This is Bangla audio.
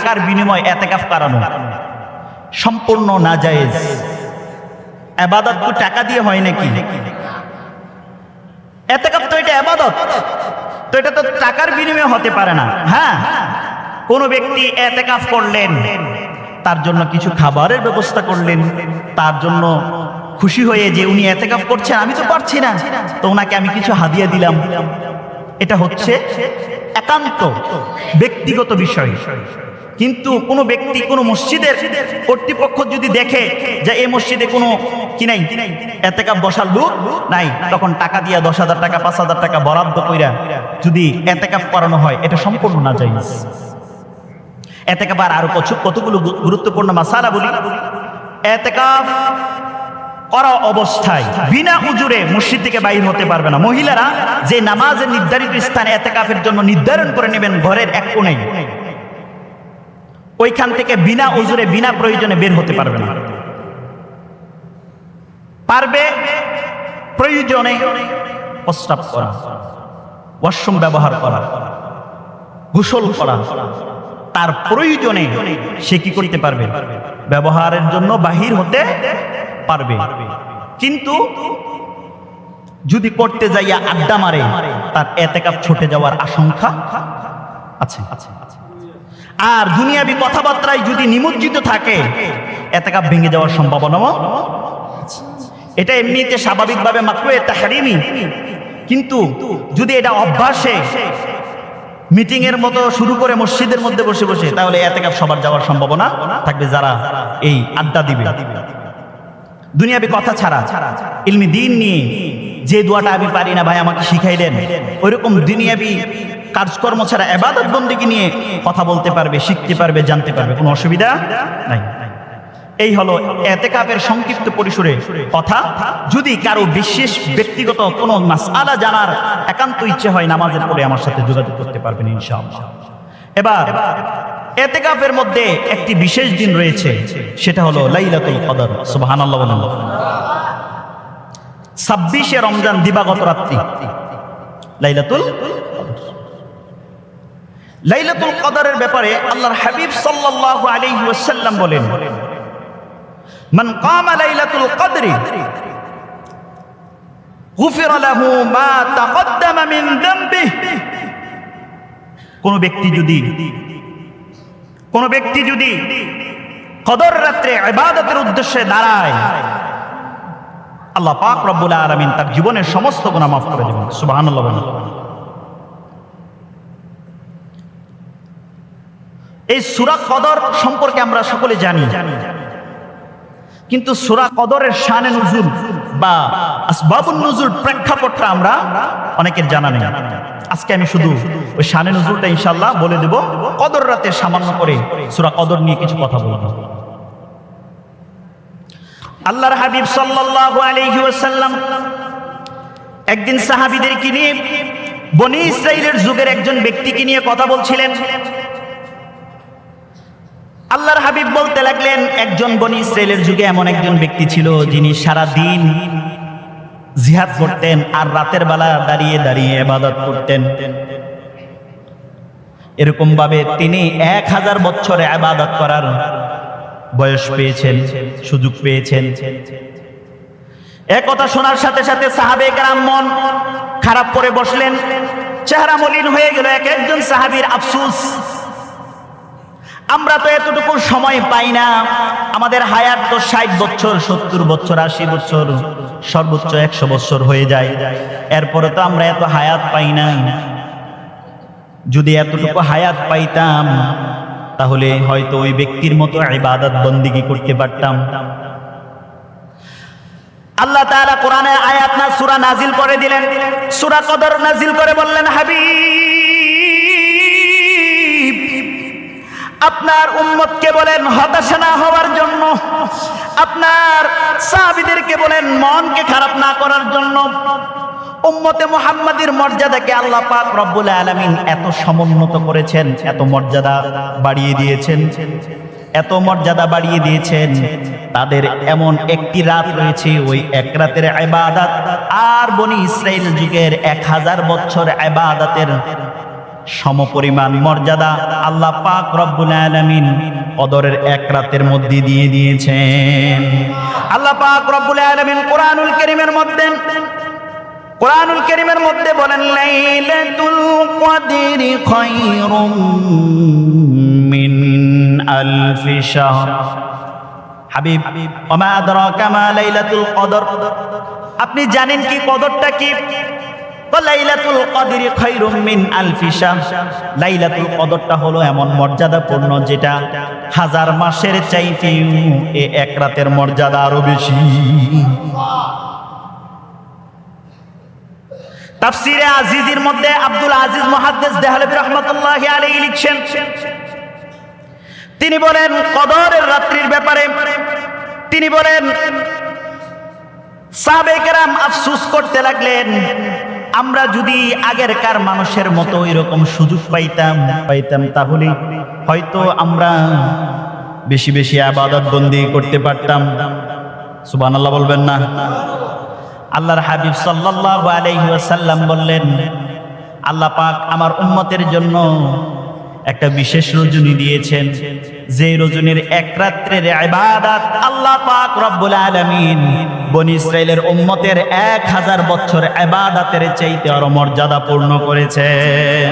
টাকার বিনিময়ে ইতিকাফ করানো সম্পূর্ণ নাজায়েজ। ইবাদত তো টাকা দিয়ে হয় নাকি? ইতিকাফ তো এটা ইবাদত, তো এটা তো টাকার বিনিময়ে হতে পারে না। হ্যাঁ, কোন ব্যক্তি ইতিকাফ করলেন, তার জন্য কিছু খাবারের ব্যবস্থা করলেন, তার জন্য খুশি হয়ে যে উনি ইতিকাফ করছেন, আমি তো পারছি না, তো ওনাকে আমি কিছু হাদিয়া দিলাম, এটা হচ্ছে একান্ত ব্যক্তিগত বিষয়। কিন্তু কোনো ব্যক্তি কোনো মসজিদের কর্তৃপক্ষ যদি দেখে যে এই মসজিদে কোনো কি নাই, ইতিকাফ বসার লোক নাই, তখন টাকা দিয়া 10,000 টাকা 5,000 টাকা বরাদ্দ কইরা যদি ইতিকাফ করানো হয়, এটা সম্পূর্ণ নাজায়েজ। ইতিকাফের আরো কতগুলো গুরুত্বপূর্ণ মাসালা বলি। ইতিকাফ করা অবস্থায় বিনা উজুরে মসজিদ থেকে বাইর হতে পারবে না। মহিলারা যে নামাজের নির্ধারিত স্থানে ইতিকাফের জন্য নির্ধারণ করে নেবেন ঘরের এক কোণে, ওইখান থেকে বিনা উজুরে বিনা প্রয়োজনে বের হতে পারবে না। পারবে প্রয়োজনে প্রস্রাব করা, ওয়াশরুম ব্যবহার করা, গোসল করা, তার প্রয়োজনে সে কি করতে পারবে? ব্যবহারের জন্য বাহির হতে পারবে। কিন্তু যদি করতে যাইয়া আড্ডা মারে, তার ইতিকাফ ছুটে যাওয়ার আশঙ্কা আছে। আর দুনিয়াবি কথাবার্তায় যদি নিমজ্জিত থাকে, ইতিকাফ ভেঙে যাওয়ার সম্ভাবনাও আছে। এটা এমনিতে স্বাভাবিকভাবে মাকরুহে তাহরিমি, কিন্তু যদি এটা অভ্যাসে মিটিং এর মতো শুরু করে মসজিদের মধ্যে বসে বসে, তাহলে ইতিকাফ সবার যাওয়ার সম্ভাবনা থাকবে যারা এই আড্ডা দিবে। দুনিয়াবি কথা ছাড়া ইলমি দ্বীন নিয়ে যে দোয়াটা আমি পারি না ভাই আমাকে শিখাই দেন, ওইরকম দুনিয়াবি কাজকর্ম ছাড়া ইবাদত বন্দেগী নিয়ে কথা বলতে পারবে, শিখতে পারবে, জানতে পারবে, কোনো অসুবিধা নাই। এই হলো ইতিকাফের সংক্ষিপ্ত পরিসরে কথা। যদি কারো বিশেষ ব্যক্তিগত কোনো মাসআলা জানার একান্ত ইচ্ছে হয়, নামাজের পরে আমার সাথে যোগাযোগ করতে পারবেন ইনশাআল্লাহ। এবার ইতিকাফের মধ্যে একটি বিশেষ দিন রয়েছে, সেটা হলো লাইলাতুল কদর। সুবহানাল্লাহ বলেন। 26শে রমজান দিবাগত রাত্রি লাইলাতুল লাইলাতুল কদরের ব্যাপারে আল্লাহর হাবিব সাল্লাল্লাহু আলাইহি ওয়াসাল্লাম বলেন, মান কামা লাইলাতুল কদরি গুফিরা লাহু মা তাকদ্দামা মিন যামবিহি। কোন ব্যক্তি যদি কদর রাত্রে ইবাদতের উদ্দেশ্যে দাঁড়ায়, আল্লাহ পাক রব্বুল আলামিন তার জীবনের সমস্ত গুনাহ মাফ করে দেবেন। সুবহানাল্লাহ বলেন। এই সূরা কদর সম্পর্কে আমরা সকলে জানি, কিন্তু সূরা কদরের শানে নুজুল বা আসবাবুন নুজুল প্রেক্ষাপটটা আমরা অনেকের জানা নেই। আজকে আমি শুধু ওই শানে নুজুলটা ইনশাআল্লাহ বলে দেব। কদর রাতে সামান্য করে সূরা কদর নিয়ে কিছু কথা বলবো। আল্লাহর হাবিব সাল্লাল্লাহু আলাইহি ওয়াসাল্লাম একদিন সাহাবীদেরকে নিয়ে বনী ইসরাইলের যুগের একজন ব্যক্তিকে নিয়ে কথা বলছিলেন। আল্লাহর হাবিব বলতে লাগলেন, একজন বনী ইসরাইলের যুগে এমন একজন ব্যক্তি ছিল যিনি সারা দিন জিহাদ করতেন আর রাতের বেলা দাঁড়িয়ে দাঁড়িয়ে ইবাদত করতেন। এরকম ভাবে তিনি 1000 বছরে ইবাদত করার বয়স পেয়েছেন, সুযোগ পেয়েছেন। এক কথা শোনার সাথে সাথে সাহাবায়ে কেরাম মন খারাপ করে বসলেন, চেহারা মলিন হয়ে গেল। একজন সাহাবীর আফসোস, আমরা তো এতটুকু সময় পাই না, আমাদের হায়াত তো 60 বছর, 70 বছর, 80 বছর, সর্বোচ্চ 100 বছর হয়ে যায়, এরপরে তো আমরা এত হায়াত পাই না। যদি এতটুকু হায়াত পাইতাম তাহলে হয়তো ওই ব্যক্তির মতো ইবাদত বন্দেগী করতে পারতাম। আল্লাহ তাআলা কোরআনে আয়াত না সূরা নাজিল করে দিলেন, সূরা কদর নাজিল করে বললেন, হাবিব আপনার উম্মতকে বলেন হতাশা না হওয়ার জন্য, আপনার সাহাবীদেরকে বলেন মনকে খারাপ না করার জন্য। উম্মতে মুহাম্মাদীর মর্যাদাকে আল্লাহ পাক রব্বুল আলামিন এত সমুন্নত করেছেন, এত মর্যাদা বাড়িয়ে দিয়েছেন, এত মর্যাদা বাড়িয়ে দিয়েছেন। তাদের এমন একটি রাত রয়েছে, ওই এক রাতের ইবাদত আর বনি ইসরাইল যুগের 1000 বছর ইবাদতের সমপরিমাণ মর্যাদা আল্লাহ পাক রব্বুল আলামিন কদরের এক রাতের মধ্যে দিয়ে দিয়েছেন। আল্লাহ পাক রব্বুল আলামিন কোরআনুল কারীমের মধ্যে বলেন লাইলাতুল কদরি খায়রুম মিন আলফি শাহর। হাবিব ওয়া মা আদরাকা মা লাইলাতুল কদর, আপনি জানেন কি কদরটা কি? লাইলাতুল কদরি খায়রুম মিন আলফি শাহর, লাইলাতুল কদরটা হলো এমন মর্যাদাপূর্ণ যেটা হাজার মাসের চাইতেও এই এক রাতের মর্যাদা আরো বেশি। তাফসীরে আজিজের মধ্যে আব্দুল আজিজ মুহাদ্দিস দেহলভী রাহমাতুল্লাহি আলাইহি লিখছেন, তিনি বলেন কদরের রাত্রির ব্যাপারে তিনি বলেন সাহাবায়ে কেরাম আফসোস করতে লাগলেন, আমরা যদি আগেরকার মানুষের মতো এরকম সুযোগ পাইতাম তাহলে হয়তো আমরা বেশি বেশি ইবাদত বন্দেগী করতে পারতাম। সুবহানাল্লাহ বলবেন না? আল্লাহর হাবিব সাল্লাল্লাহু আলাইহি ওয়াসাল্লাম বললেন, আল্লাহ পাক আমার উম্মতের জন্য একটা বিশেষ রজনী দিয়েছেন, যে রজনীর এক রাত্রের ইবাদত আল্লাহ পাক রব্বুল আলামিন বনি ইসরাইলের উম্মতের 1000 বছর ইবাদতের চাইতে আরো মর্যাদাপূর্ণ করেছেন।